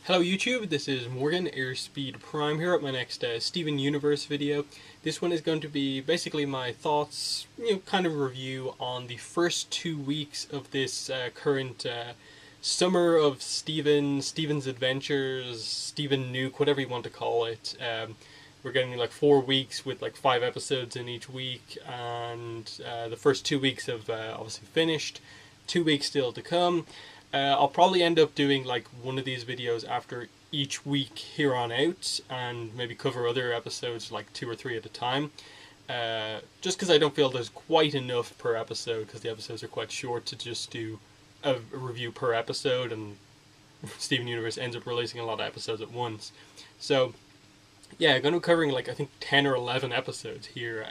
Hello YouTube, this is Morgan, Airspeed Prime here at my next Steven Universe video. This one is going to be basically my thoughts, kind of review on the first 2 weeks of this current summer of Steven's Adventures, Steven Nuke, whatever you want to call it. We're getting like 4 weeks with like 5 episodes in each week, and the first 2 weeks have obviously finished. 2 weeks still to come. I'll probably end up doing like one of these videos after each week here on out, and maybe cover other episodes like 2 or 3 at a time. Just because I don't feel there's quite enough per episode, because the episodes are quite short to just do a review per episode, and Steven Universe ends up releasing a lot of episodes at once. So yeah, I'm going to be covering like I think 10 or 11 episodes here.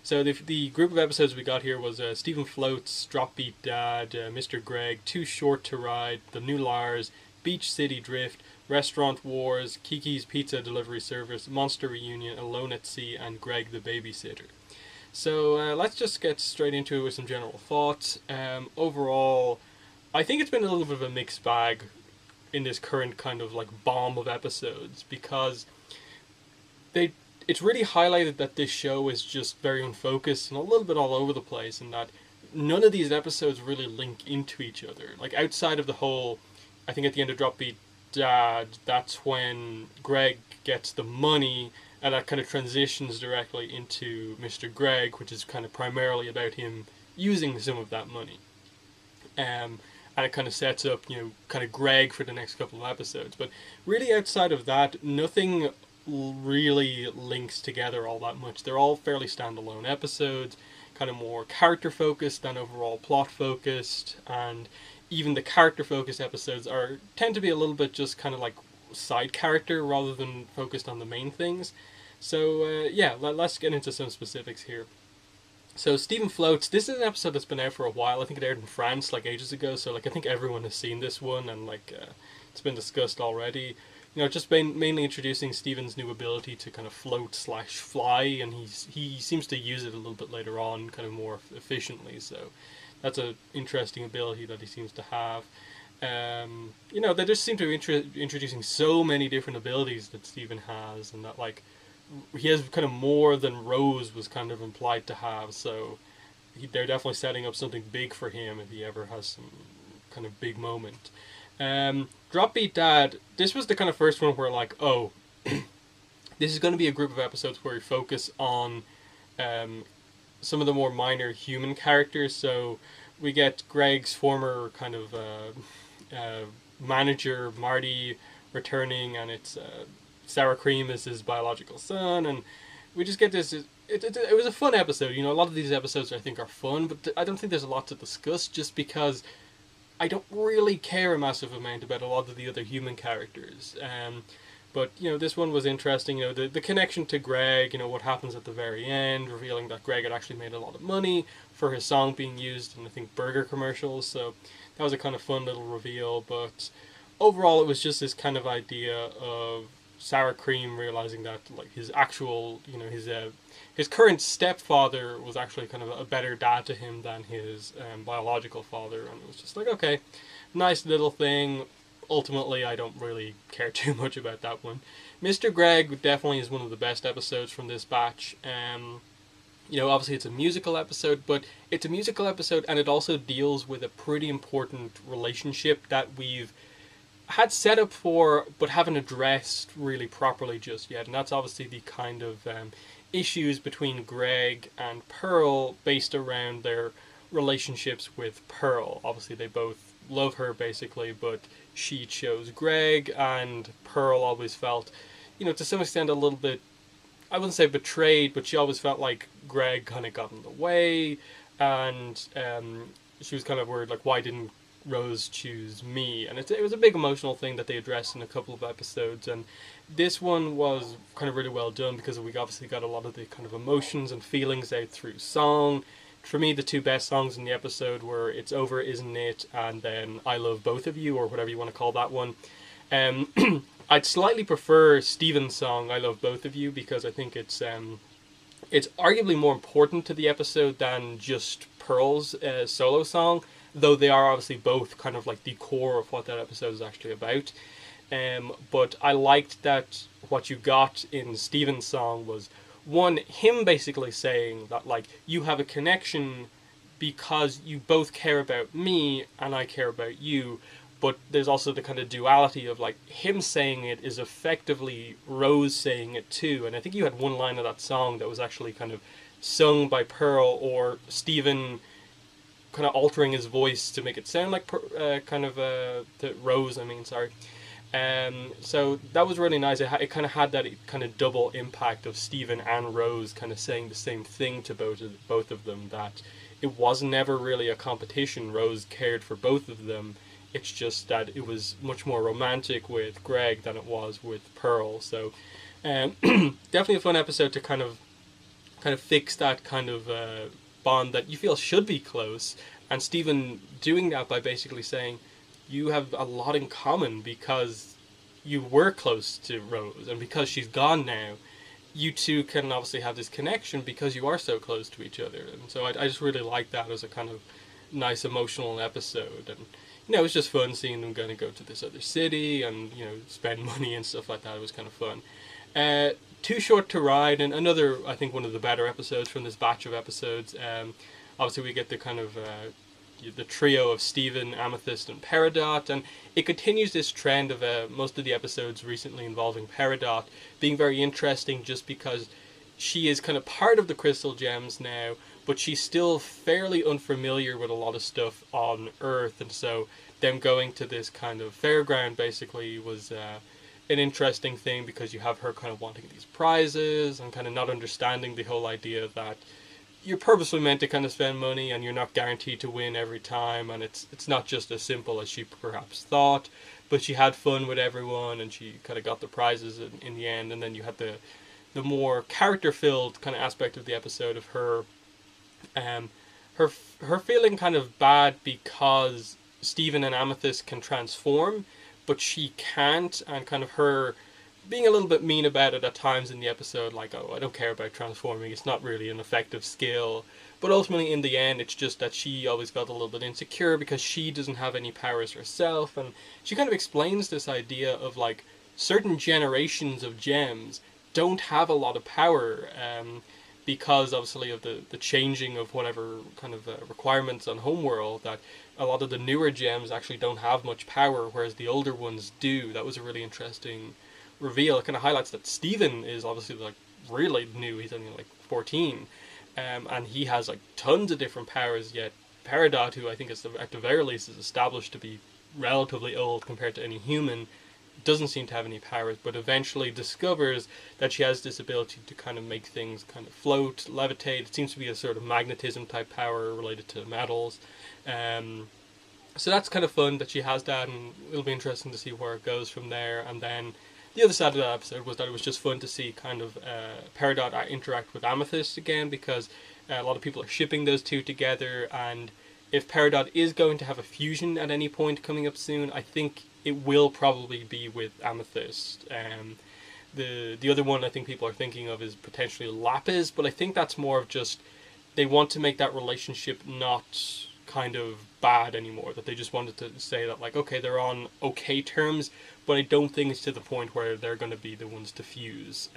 So the group of episodes we got here was Stephen Floats, Drop Beat Dad, Mr. Greg, Too Short to Ride, The New Lars, Beach City Drift, Restaurant Wars, Kiki's Pizza Delivery Service, Monster Reunion, Alone at Sea, and Greg the Babysitter. So let's just get straight into it with some general thoughts. Overall, I think it's been a little bit of a mixed bag in this current kind of like bomb of episodes, because it's really highlighted that this show is just very unfocused and a little bit all over the place, and that none of these episodes really link into each other. Like outside of the whole, I think at the end of Drop Beat Dad, that's when Greg gets the money, and that kind of transitions directly into Mr. Greg, which is kind of primarily about him using some of that money. And it kind of sets up, kind of Greg for the next couple of episodes. But really outside of that, nothing really links together all that much. They're all fairly standalone episodes, kind of more character focused than overall plot focused, and even the character focused episodes tend to be a little bit just kind of like side character rather than focused on the main things. So yeah, let's get into some specifics here. So Stephen Floats, this is an episode that's been out for a while. I think it aired in France like ages ago, so like I think everyone has seen this one, and like it's been discussed already. Just mainly introducing Steven's new ability to kind of float / fly, and he seems to use it a little bit later on, kind of more efficiently. So that's an interesting ability that he seems to have. They just seem to be introducing so many different abilities that Steven has, and that like he has kind of more than Rose was kind of implied to have. So they're definitely setting up something big for him if he ever has some kind of big moment. Drop Beat Dad, this was the kind of first one where like, oh, this is going to be a group of episodes where we focus on some of the more minor human characters. So we get Greg's former kind of manager, Marty, returning, and it's Sour Cream is his biological son, and we just get this. It was a fun episode. A lot of these episodes I think are fun, but I don't think there's a lot to discuss, just because I don't really care a massive amount about a lot of the other human characters. But, this one was interesting. The connection to Greg, what happens at the very end, revealing that Greg had actually made a lot of money for his song being used in, I think, burger commercials. So that was a kind of fun little reveal. But overall, it was just this kind of idea of Sour Cream realizing that, like, his actual, his current stepfather was actually kind of a better dad to him than his biological father, and it was just like, okay, nice little thing. Ultimately, I don't really care too much about that one. Mr. Greg definitely is one of the best episodes from this batch. Obviously it's a musical episode, but it's a musical episode, and it also deals with a pretty important relationship that we've had set up for, but haven't addressed really properly just yet, and that's obviously the kind of issues between Greg and Pearl based around their relationships with Pearl. Obviously they both love her basically, but she chose Greg, and Pearl always felt, to some extent a little bit, I wouldn't say betrayed, but she always felt like Greg kind of got in the way, and she was kind of worried, like, why didn't Rose choose me? And it was a big emotional thing that they addressed in a couple of episodes, and this one was kind of really well done because we obviously got a lot of the kind of emotions and feelings out through song. For me, the 2 best songs in the episode were It's Over, Isn't It? And then I Love Both of You, or whatever you want to call that one. I'd slightly prefer Steven's song, I Love Both of You, because I think it's arguably more important to the episode than just Pearl's solo song, though they are obviously both kind of like the core of what that episode is actually about. But I liked that what you got in Steven's song was, one, him basically saying that, like, you have a connection because you both care about me and I care about you. But there's also the kind of duality of, like, him saying it is effectively Rose saying it too. And I think you had one line of that song that was actually kind of sung by Pearl, or Steven kind of altering his voice to make it sound like the Rose. I mean, sorry. So that was really nice. It kind of had that kind of double impact of Steven and Rose kind of saying the same thing to both of them. That it was never really a competition. Rose cared for both of them. It's just that it was much more romantic with Greg than it was with Pearl. So definitely a fun episode to kind of fix that kind of bond that you feel should be close, and Steven doing that by basically saying you have a lot in common because you were close to Rose, and because she's gone now, you two can obviously have this connection because you are so close to each other. And so I just really like that as a kind of nice emotional episode. And it was just fun seeing them going to go to this other city and spend money and stuff like that. It was kind of fun. Too Short to Ride, and another, I think, one of the better episodes from this batch of episodes. Obviously we get the kind of the trio of Steven, Amethyst, and Peridot, and it continues this trend of most of the episodes recently involving Peridot being very interesting, just because she is kind of part of the Crystal Gems now, but she's still fairly unfamiliar with a lot of stuff on Earth, and so them going to this kind of fairground basically was an interesting thing, because you have her kind of wanting these prizes and kind of not understanding the whole idea that you're purposely meant to kind of spend money and you're not guaranteed to win every time, and it's not just as simple as she perhaps thought. But she had fun with everyone and she kind of got the prizes in the end. And then you had the more character filled kind of aspect of the episode of her her feeling kind of bad because Steven and Amethyst can transform, but she can't, and kind of her being a little bit mean about it at times in the episode, like, oh, I don't care about transforming, it's not really an effective skill. But ultimately, in the end, it's just that she always felt a little bit insecure because she doesn't have any powers herself, and she kind of explains this idea of, like, certain generations of gems don't have a lot of power, because obviously of the changing of whatever kind of requirements on Homeworld, that a lot of the newer gems actually don't have much power, whereas the older ones do. That was a really interesting reveal. It kind of highlights that Steven is obviously, like, really new. He's only like 14, and he has, like, tons of different powers, yet Peridot, who I think is at the very least is established to be relatively old compared to any human, doesn't seem to have any powers, but eventually discovers that she has this ability to kind of make things kind of float, levitate. It seems to be a sort of magnetism type power related to metals. So that's kind of fun that she has that, and it'll be interesting to see where it goes from there. And then the other side of that episode was that it was just fun to see kind of Peridot interact with Amethyst again, because a lot of people are shipping those two together, and if Peridot is going to have a fusion at any point coming up soon, I think it will probably be with Amethyst. The other one I think people are thinking of is potentially Lapis, but I think that's more of just they want to make that relationship not kind of bad anymore, that they just wanted to say that, like, okay, they're on okay terms, but I don't think it's to the point where they're going to be the ones to fuse.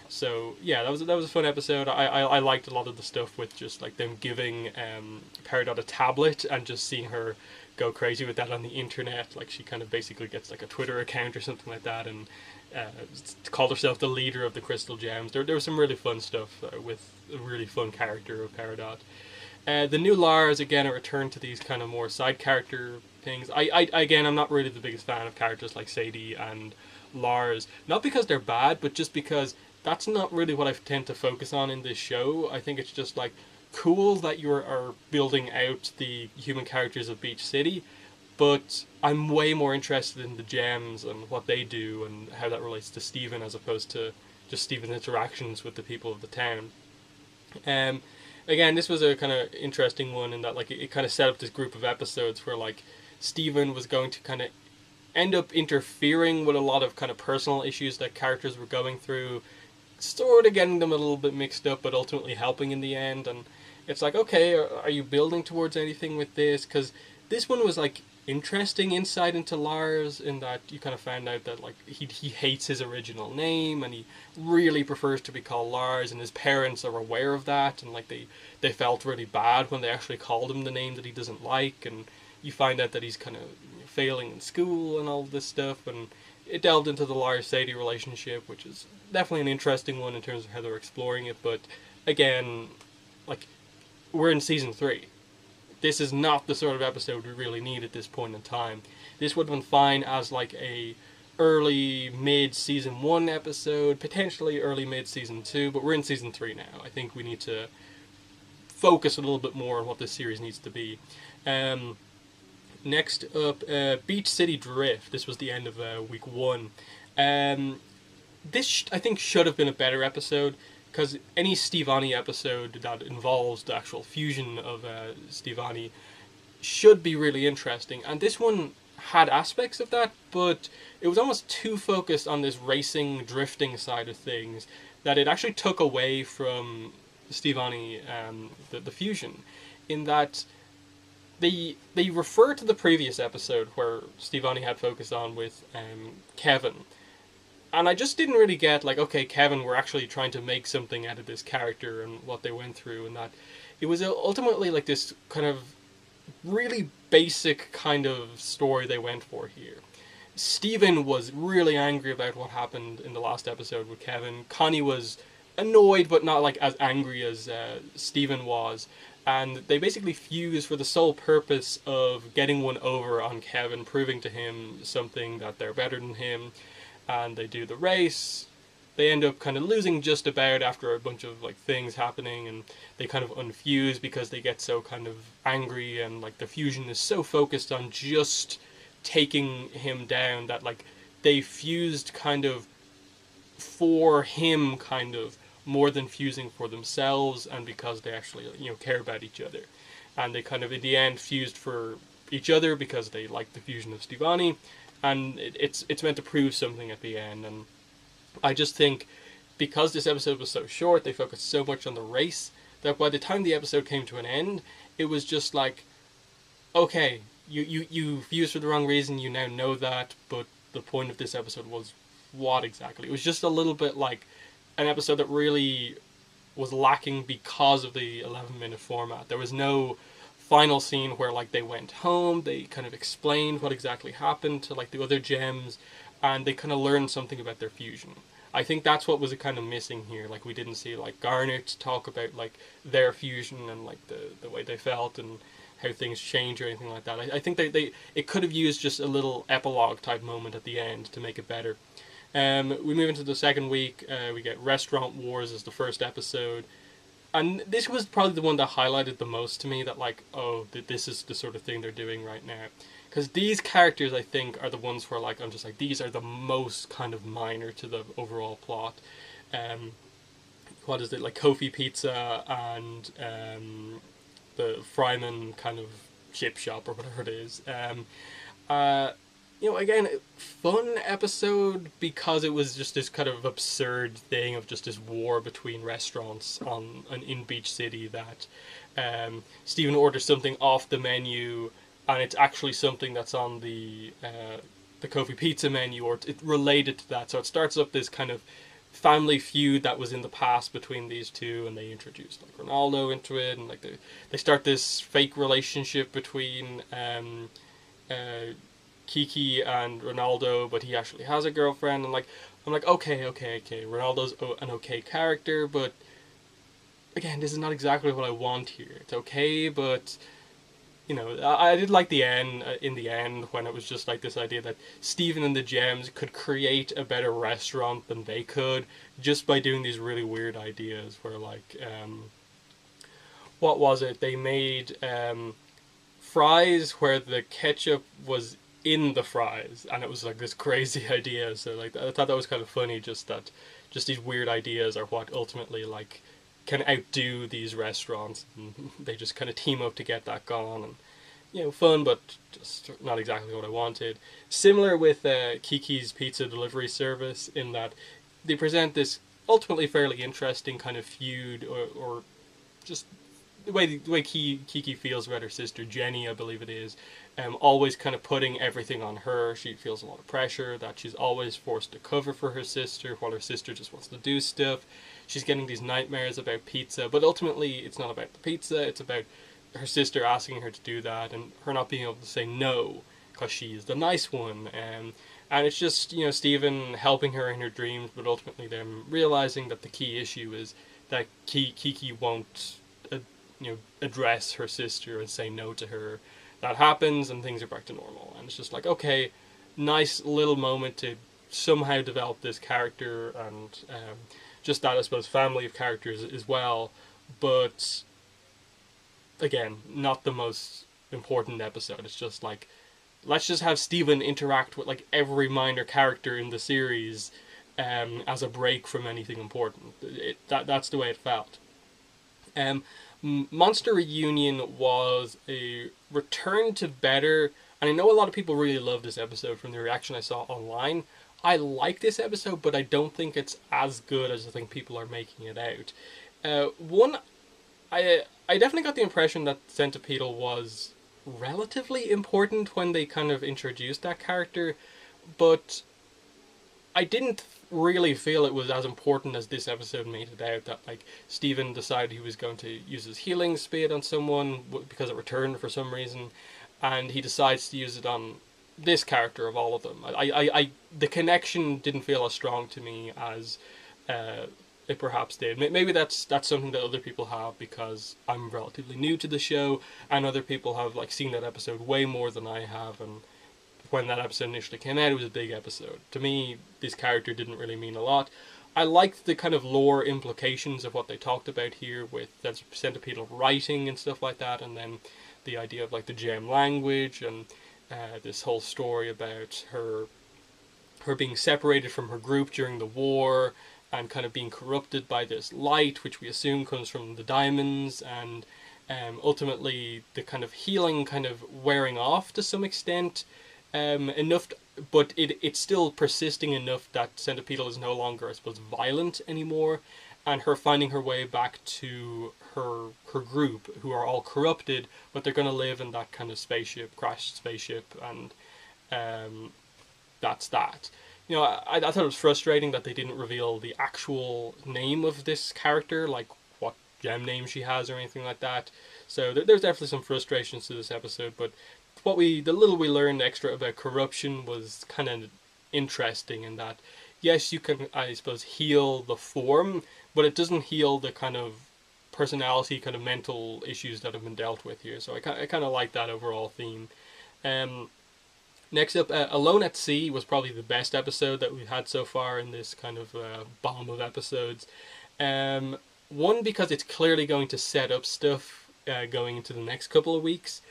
So yeah, that was a fun episode. I liked a lot of the stuff with just, like, them giving Peridot a tablet and just seeing her go crazy with that on the internet. Like, she kind of basically gets, like, a Twitter account or something like that, and called herself the leader of the Crystal Gems. There was some really fun stuff with a really fun character of Peridot. The new Lars, again, a return to these kind of more side character things. Again, I'm not really the biggest fan of characters like Sadie and Lars. Not because they're bad, but just because that's not really what I tend to focus on in this show. I think it's just, like, cool that you are building out the human characters of Beach City, but I'm way more interested in the gems and what they do and how that relates to Steven, as opposed to just Steven's interactions with the people of the town. Again, this was a kind of interesting one in that, like, it kind of set up this group of episodes where, like, Steven was going to kind of end up interfering with a lot of kind of personal issues that characters were going through, sort of getting them a little bit mixed up, but ultimately helping in the end. And it's like, okay, are you building towards anything with this? Because this one was, like, interesting insight into Lars, in that you kind of found out that like he hates his original name and he really prefers to be called Lars, and his parents are aware of that, and like they felt really bad when they actually called him the name that he doesn't like, and you find out that he's kind of failing in school and all this stuff, and it delved into the Lars Sadie relationship, which is definitely an interesting one in terms of how they're exploring it. But again, like, we're in season 3. This is not the sort of episode we really need at this point in time. This would have been fine as like a early mid season 1 episode, potentially early mid season 2, but we're in season 3 now. I think we need to focus a little bit more on what this series needs to be. Next up, Beach City Drift. This was the end of week 1. This I think should have been a better episode, because any Stevani episode that involves the actual fusion of Stevani should be really interesting. And this one had aspects of that, but it was almost too focused on this racing, drifting side of things that it actually took away from Stevani, the fusion, in that they refer to the previous episode where Stevani had focused on with Kevin. And I just didn't really get, like, okay, Kevin, we're actually trying to make something out of this character and what they went through, and that it was ultimately like this kind of really basic kind of story they went for here. Steven was really angry about what happened in the last episode with Kevin. Connie was annoyed, but not like as angry as Steven was. And they basically fuse for the sole purpose of getting one over on Kevin, proving to him something that they're better than him. And they do the race. They end up kind of losing just about after a bunch of like things happening, and they kind of unfuse because they get so kind of angry, and like the fusion is so focused on just taking him down that like they fused kind of for him, kind of more than fusing for themselves, and because they actually, you know, care about each other. And they kind of in the end fused for each other because they like the fusion of Stevani. And it's meant to prove something at the end. And I just think because this episode was so short, they focused so much on the race, that by the time the episode came to an end, it was just like, okay, you fused for the wrong reason, you now know that, but the point of this episode was what exactly? It was just a little bit like an episode that really was lacking because of the 11-minute format. There was no final scene where like they went home, they kind of explained what exactly happened to like the other gems, and they kind of learned something about their fusion. I think that's what was kind of missing here. Like, we didn't see like Garnet talk about like their fusion and like the way they felt and how things change or anything like that. I think it could have used just a little epilogue type moment at the end to make it better. We move into the second week. We get Restaurant Wars as the first episode. And this was probably the one that highlighted the most to me, that like, oh, this is the sort of thing they're doing right now. Because these characters, I think, are the ones where like I'm just like, these are the most kind of minor to the overall plot. What is it, like Kofi Pizza and the Fryman kind of chip shop or whatever it is. You know, again, fun episode because it was just this kind of absurd thing of just this war between restaurants in Beach City, that Steven orders something off the menu and it's actually something that's on the Kofi Pizza menu, or it's related to that. So it starts up this kind of family feud that was in the past between these two, and they introduced like Ronaldo into it, and like they start this fake relationship between Kiki and Ronaldo, but he actually has a girlfriend, and like I'm like, okay, Ronaldo's an okay character, but again, this is not exactly what I want here. It's okay, but you know, I did like the end, in the end, when it was just like this idea that Steven and the Gems could create a better restaurant than they could just by doing these really weird ideas where like, what was it? They made fries where the ketchup was in the fries, and it was like this crazy idea. So like, I thought that was kind of funny, just these weird ideas are what ultimately like can outdo these restaurants, and they just kind of team up to get that gone, and you know, fun, but just not exactly what I wanted. Similar with Kiki's Pizza Delivery Service, in that they present this ultimately fairly interesting kind of feud, or just the way Kiki feels about her sister Jenny, I believe it is, always kind of putting everything on her. She feels a lot of pressure that she's always forced to cover for her sister while her sister just wants to do stuff. She's getting these nightmares about pizza, but ultimately it's not about the pizza. It's about her sister asking her to do that and her not being able to say no because she is the nice one. And it's just, Stephen helping her in her dreams, but ultimately them realizing that the key issue is that Kiki won't, address her sister and say no to her. That happens, and things are back to normal. And it's just like, okay, nice little moment to somehow develop this character, and just that, I suppose, family of characters as well. But again, not the most important episode. It's just like, let's just have Steven interact with like every minor character in the series as a break from anything important. That's the way it felt. Monster Reunion was a return to better, and I know a lot of people really love this episode from the reaction I saw online. I like this episode, but I don't think it's as good as I think people are making it out. I definitely got the impression that Centipedal was relatively important when they kind of introduced that character, but I didn't really feel it was as important as this episode made it out, that like Steven decided he was going to use his healing spade on someone because it returned for some reason, and he decides to use it on this character of all of them. The connection didn't feel as strong to me as it perhaps did. Maybe that's something that other people have because I'm relatively new to the show, and other people have like seen that episode way more than I have, and when that episode initially came out, it was a big episode. To me, this character didn't really mean a lot. I liked the kind of lore implications of what they talked about here with Centipedal writing and stuff like that, and then the idea of like the gem language, and this whole story about her being separated from her group during the war, and kind of being corrupted by this light, which we assume comes from the diamonds, and ultimately the kind of healing kind of wearing off to some extent, enough, but it's still persisting enough that Centipedal is no longer, I suppose, violent anymore, and her finding her way back to her group, who are all corrupted, but they're going to live in that kind of crashed spaceship, and that's that. I thought it was frustrating that they didn't reveal the actual name of this character, like what gem name she has or anything like that. So there's definitely some frustrations to this episode, but the little we learned extra about corruption was kind of interesting in that, yes, you can, I suppose, heal the form, but it doesn't heal the kind of personality, kind of mental issues that have been dealt with here. So I kind of like that overall theme. Next up, Alone at Sea was probably the best episode that we've had so far in this kind of bomb of episodes. One, because it's clearly going to set up stuff going into the next couple of weeks.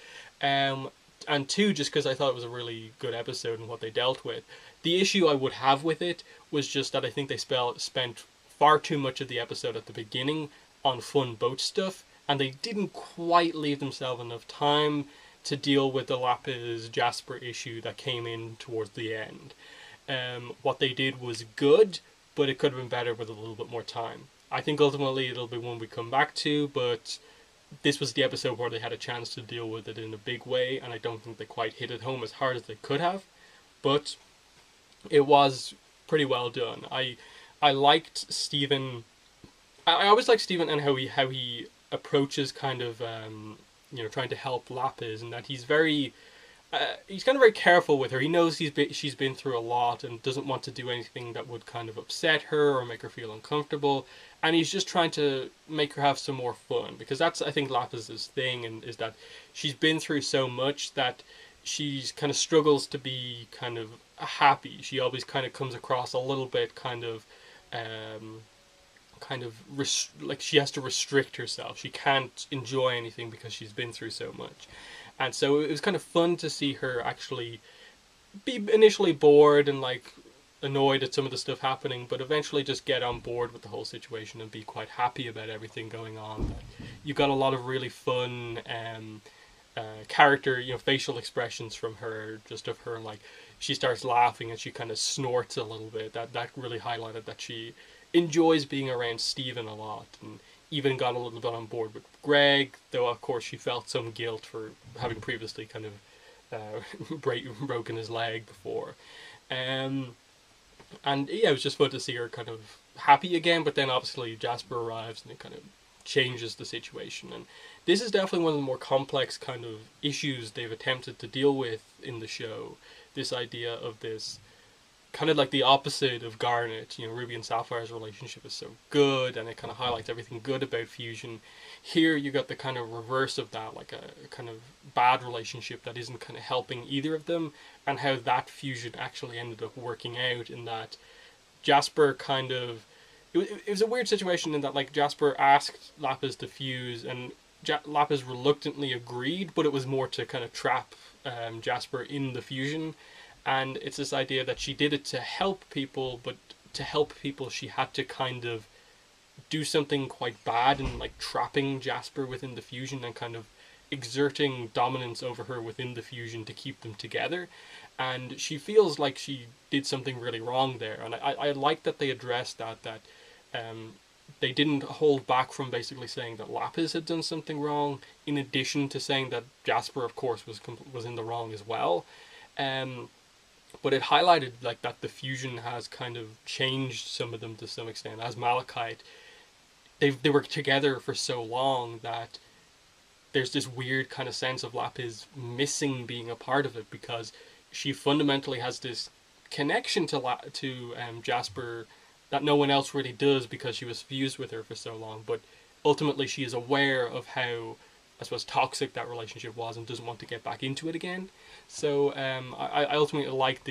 And two, just because I thought it was a really good episode and what they dealt with. The issue I would have with it was just that I think they spent far too much of the episode at the beginning on fun boat stuff, and they didn't quite leave themselves enough time to deal with the Lapis Jasper issue that came in towards the end. What they did was good, but it could have been better with a little bit more time. I think ultimately it'll be one we come back to, but this was the episode where they had a chance to deal with it in a big way, and I don't think they quite hit it home as hard as they could have, but it was pretty well done. I liked Steven. I always like Steven and how he approaches kind of trying to help Lapis, and that he's kind of very careful with her. He knows she's been through a lot and doesn't want to do anything that would kind of upset her or make her feel uncomfortable. And he's just trying to make her have some more fun, because that's, I think, Lapis's thing, and is that she's been through so much that she's kind of struggles to be kind of happy. She always kind of comes across a little bit like she has to restrict herself. She can't enjoy anything because she's been through so much. And so it was kind of fun to see her actually be initially bored and like annoyed at some of the stuff happening, but eventually just get on board with the whole situation and be quite happy about everything going on. You got a lot of really fun character, facial expressions from her, just of her, like, she starts laughing and she kind of snorts a little bit. That really highlighted that she enjoys being around Steven a lot, and even got a little bit on board with Greg, though of course she felt some guilt for having previously kind of broken his leg before. Um, and yeah, it was just fun to see her kind of happy again. But then obviously Jasper arrives and it kind of changes the situation. And this is definitely one of the more complex kind of issues they've attempted to deal with in the show. This idea of this kind of like the opposite of Garnet. You know, Ruby and Sapphire's relationship is so good, and it kind of highlights everything good about Fusion. Here, you got the kind of reverse of that, like a kind of bad relationship that isn't kind of helping either of them, and how that fusion actually ended up working out in that Jasper kind of. It was a weird situation in that, like, Jasper asked Lapis to fuse, and Lapis reluctantly agreed, but it was more to kind of trap Jasper in the fusion. And it's this idea that she did it to help people, but to help people she had to kind of do something quite bad and like trapping Jasper within the fusion and kind of exerting dominance over her within the fusion to keep them together. And she feels like she did something really wrong there. And I like that they addressed that um, they didn't hold back from basically saying that Lapis had done something wrong, in addition to saying that Jasper, of course, was in the wrong as well. Um, but it highlighted like that the fusion has kind of changed some of them to some extent. As Malachite, they were together for so long that there's this weird kind of sense of Lapis missing being a part of it, because she fundamentally has this connection to Jasper that no one else really does, because she was fused with her for so long. But ultimately, she is aware of how, I suppose, toxic that relationship was and doesn't want to get back into it again. So I ultimately like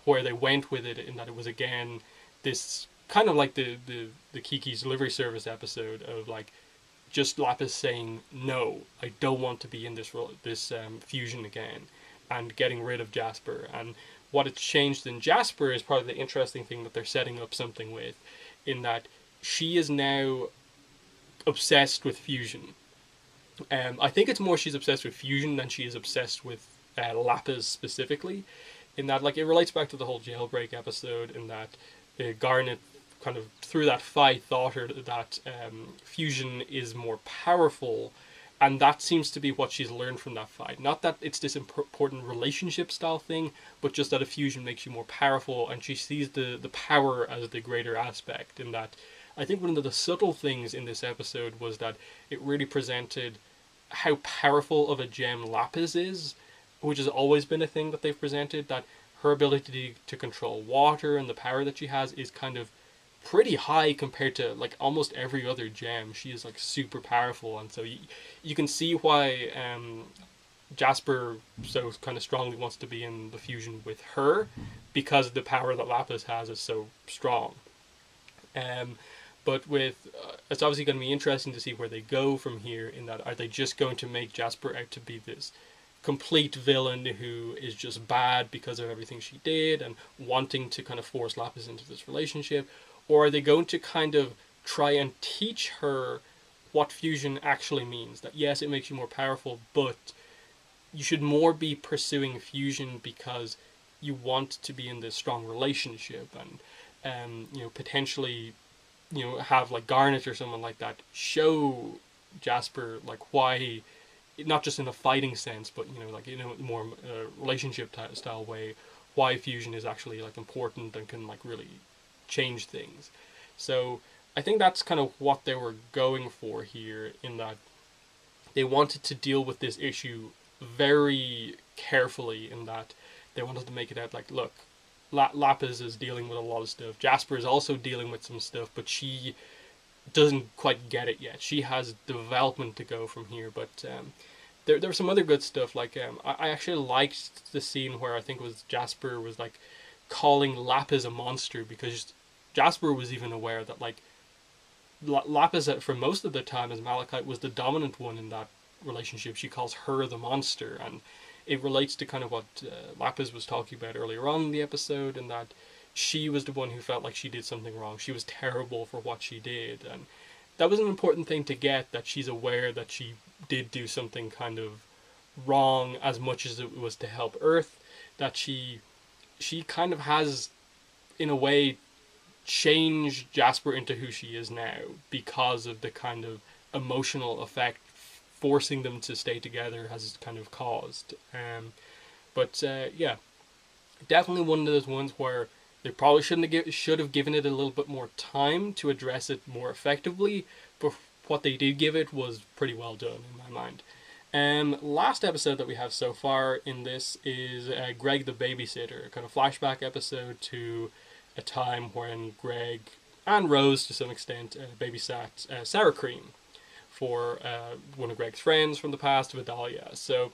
where they went with it, in that it was again this kind of like the Kiki's delivery service episode of like just Lapis saying no, I don't want to be in this fusion again, and getting rid of Jasper. And what it's changed in Jasper is probably the interesting thing that they're setting up something with, in that she is now obsessed with fusion. I think it's more she's obsessed with fusion than she is obsessed with Lapis specifically. In that, like, it relates back to the whole jailbreak episode, in that Garnet kind of through that fight thought her that fusion is more powerful, and that seems to be what she's learned from that fight. Not that it's this important relationship style thing, but just that a fusion makes you more powerful, and she sees the power as the greater aspect. In that, I think one of the subtle things in this episode was that it really presented how powerful of a gem Lapis is, which has always been a thing that they've presented, that her ability to control water and the power that she has is kind of pretty high compared to like almost every other gem. She is like super powerful, and so you can see why Jasper so kind of strongly wants to be in the fusion with her, because the power that Lapis has is so strong. But with it's obviously going to be interesting to see where they go from here. In that, are they just going to make Jasper out to be this complete villain who is just bad because of everything she did and wanting to kind of force Lapis into this relationship, or are they going to kind of try and teach her what fusion actually means? That yes, it makes you more powerful, but you should more be pursuing fusion because you want to be in this strong relationship, and potentially have like Garnet or someone like that show Jasper like why, not just in a fighting sense, but like more relationship style way, why fusion is actually like important and can like really change things. So I think that's kind of what they were going for here, in that they wanted to deal with this issue very carefully, in that they wanted to make it out like, look, Lapis is dealing with a lot of stuff. Jasper is also dealing with some stuff, but she doesn't quite get it yet. She has development to go from here. But there was some other good stuff. Like I actually liked the scene where I think it was Jasper was like calling Lapis a monster, because Jasper was even aware that like Lapis for most of the time as Malachite was the dominant one in that relationship. She calls her the monster, and it relates to kind of what Lapis was talking about earlier on in the episode, and that she was the one who felt like she did something wrong. She was terrible for what she did, and that was an important thing to get, that she's aware that she did do something kind of wrong as much as it was to help Earth, that she kind of has, in a way, change Jasper into who she is now because of the kind of emotional effect forcing them to stay together has kind of caused. Yeah, definitely one of those ones where they probably should have given it a little bit more time to address it more effectively, but what they did give it was pretty well done in my mind. Last episode that we have so far in this is Greg the Babysitter, kind of flashback episode to a time when Greg and Rose, to some extent, babysat Sour Cream for one of Greg's friends from the past, Vidalia. So,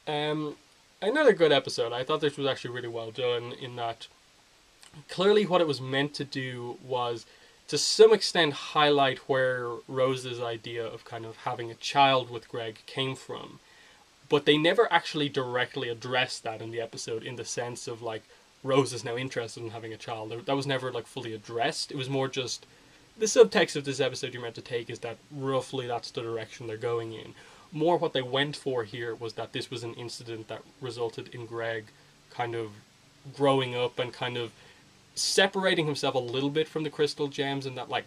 another good episode. I thought this was actually really well done in that clearly what it was meant to do was to some extent highlight where Rose's idea of kind of having a child with Greg came from. But they never actually directly addressed that in the episode in the sense of like Rose is now interested in having a child. That was never like fully addressed. It was more just the subtext of this episode you're meant to take is that roughly that's the direction they're going in. More what they went for here was that this was an incident that resulted in Greg kind of growing up and kind of separating himself a little bit from the crystal gems, and that like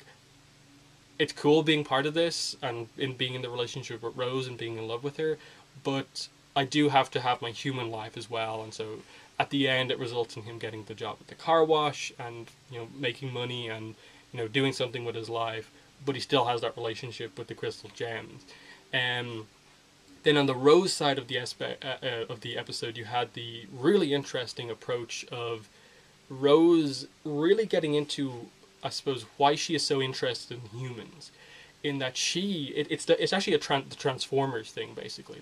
it's cool being part of this and in being in the relationship with Rose and being in love with her, but I do have to have my human life as well. And so at the end it results in him getting the job at the car wash and, you know, making money and, you know, doing something with his life, but he still has that relationship with the crystal gems. Then on the Rose side of the episode, you had the really interesting approach of Rose really getting into, I suppose, why she is so interested in humans. In that it's actually the Transformers thing, basically.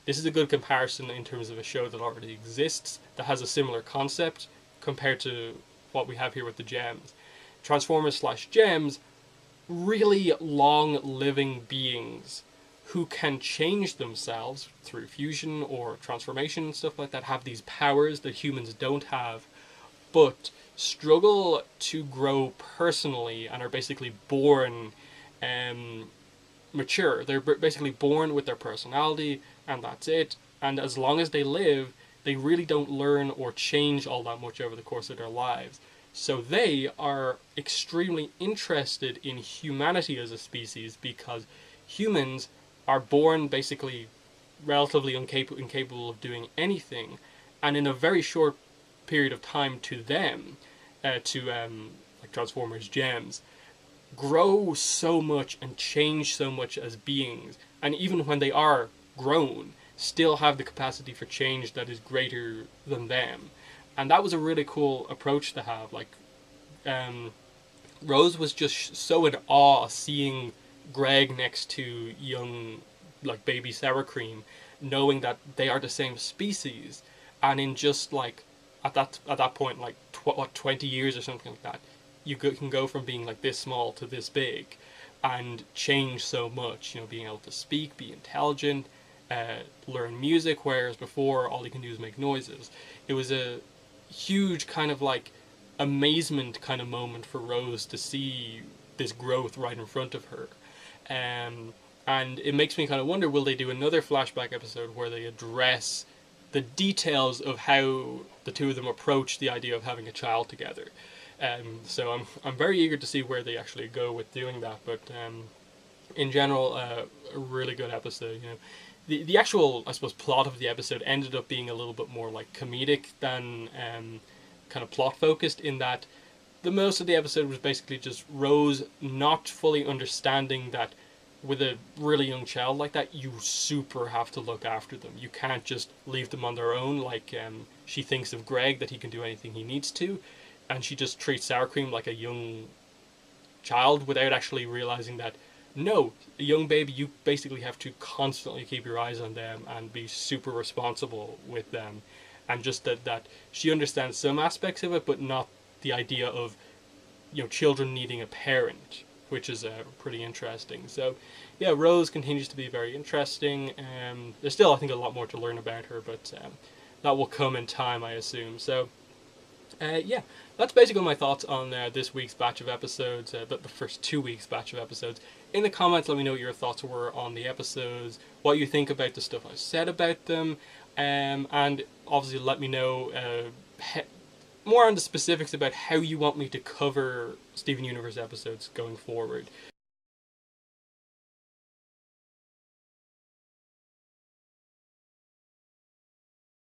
This is a good comparison in terms of a show that already exists that has a similar concept compared to what we have here with the gems. Transformers / gems, really long living beings who can change themselves through fusion or transformation and stuff like that, have these powers that humans don't have, but struggle to grow personally and are basically born mature. They're basically born with their personality, and that's it. And as long as they live, they really don't learn or change all that much over the course of their lives. So they are extremely interested in humanity as a species because humans are born basically relatively incapable of doing anything, and in a very short period of time to them, like Transformers gems, grow so much and change so much as beings, and even when they are grown, still have the capacity for change that is greater than them. And that was a really cool approach to have. Like, Rose was just so in awe seeing Greg next to young, like, baby Sour Cream, knowing that they are the same species, and in just like at that point, like 20 years or something like that, you can go from being like this small to this big, and change so much. You know, being able to speak, be intelligent, learn music, whereas before all you can do is make noises. It was a huge kind of like amazement kind of moment for Rose to see this growth right in front of her. And it makes me kind of wonder, will they do another flashback episode where they address the details of how the two of them approach the idea of having a child together? So I'm very eager to see where they actually go with doing that. But in general, a really good episode. You know, the actual, I suppose, plot of the episode ended up being a little bit more like comedic than kind of plot focused, in that the most of the episode was basically just Rose not fully understanding that with a really young child like that, you super have to look after them. You can't just leave them on their own. Like, she thinks of Greg, that he can do anything he needs to, and she just treats Sour Cream like a young child without actually realizing that, no, a young baby, you basically have to constantly keep your eyes on them and be super responsible with them. And just that she understands some aspects of it, but not the idea of, you know, children needing a parent, which is pretty interesting. So, yeah, Rose continues to be very interesting. There's still, I think, a lot more to learn about her, but that will come in time, I assume. So, yeah, that's basically my thoughts on this week's batch of episodes, the first 2 weeks' batch of episodes. In the comments, let me know what your thoughts were on the episodes, what you think about the stuff I said about them, and obviously let me know more on the specifics about how you want me to cover Steven Universe episodes going forward.